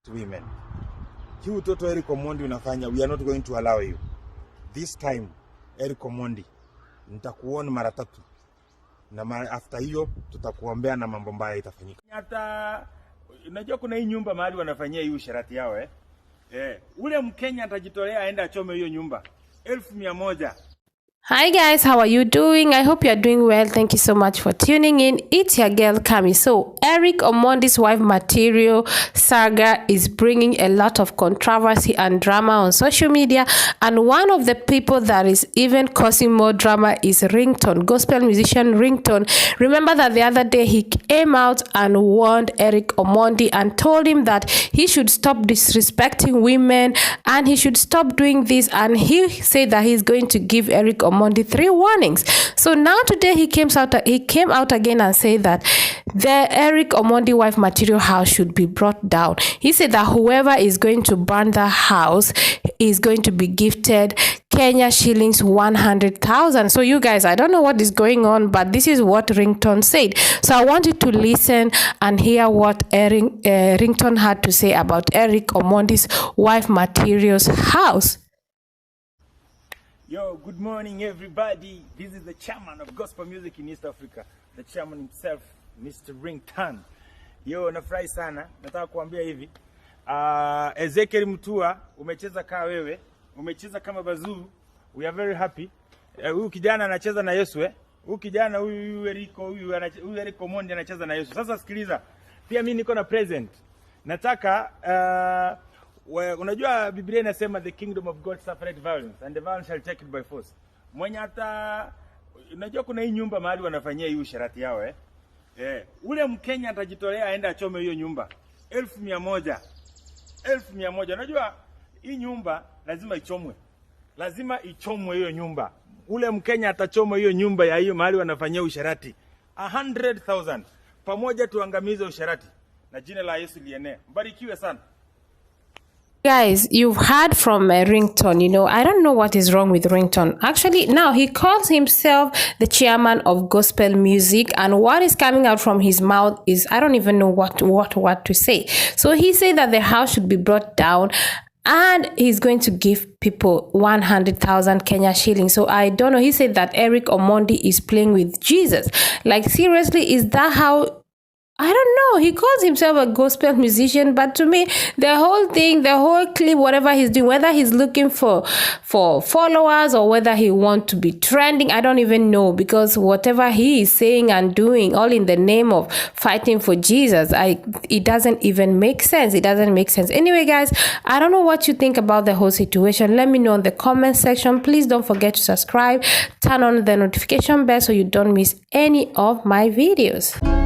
women. Hii utoto Eric Omondi unafanya, we are not going to allow you. This time, Eric Omondi, nitakuona mara 3. Na after hiyo, tutakuombea na mambo mbaya itafanyika. Hata, unajua kuna hii nyumba mahali wanafanyia hii usharati yao ule Mkenya atajitolea aende achome hiyo nyumba. 1,100. Hi guys, how are you doing? I hope you are doing well. Thank you so much for tuning in. It's your girl Kami. So Eric Omondi's wife material saga is bringing a lot of controversy and drama on social media, and one of the people that is even causing more drama is Ringtone, gospel musician Ringtone. Remember that the other day he came out and warned Eric Omondi and told him that he should stop disrespecting women and he should stop doing this, and he said that he's going to give Eric Omondi 3 warnings. So now today he came out again and said that the Eric Omondi wife material house should be brought down. He said that whoever is going to burn the house is going to be gifted Kenya shillings 100,000. So you guys, I don't know what is going on, but this is what Ringtone said. So I want you to listen and hear what Ringtone had to say about Eric Omondi's wife materials house. Yo, good morning everybody. This is the chairman of gospel music in East Africa, the chairman himself, Mr. Ringtone. Yo, nafurahi sana. Nataka kuambia hivi. Ezekiel Mutua, umecheza kama wewe, umecheza kama bazuu. We are very happy. Huyu kijana anacheza na Yesu Huyu kijana huyu Eric Omondi anacheza na Yesu. Sasa sikiliza. Pia mimi niko na present. Nataka unajua Biblia inasema the kingdom of God suffered violence and the violence shall take it by force. Mwenye hata unajua kuna hii nyumba mahali wanafanyia hii usharati yao ule Mkenya atajitolea aende achome hiyo nyumba. 1,100. 1,100. Unajua hii nyumba lazima ichomwe. Lazima ichomwe hiyo nyumba. Ule Mkenya atachoma hiyo nyumba ya hiyo mahali wanafanyia usharati. 100,000. Pamoja tuangamize usharati. Na jina la Yesu lienee. Mbarikiwe sana. Guys, you've heard from Ringtone. I don't know what is wrong with Ringtone. Actually, now he calls himself the chairman of gospel music, and what is coming out from his mouth is, I don't even know what to say. So he said that the house should be brought down and he's going to give people 100,000 Kenya shillings. So I don't know. He said that Eric Omondi is playing with Jesus. Like, seriously, is that how? I don't know. He calls himself a gospel musician, but to me, the whole thing, the whole clip, whatever he's doing, whether he's looking for followers or whether he wants to be trending, I don't even know, because whatever he is saying and doing, all in the name of fighting for Jesus, it doesn't even make sense. It doesn't make sense. Anyway, guys, I don't know what you think about the whole situation. Let me know in the comment section. Please don't forget to subscribe, turn on the notification bell so you don't miss any of my videos.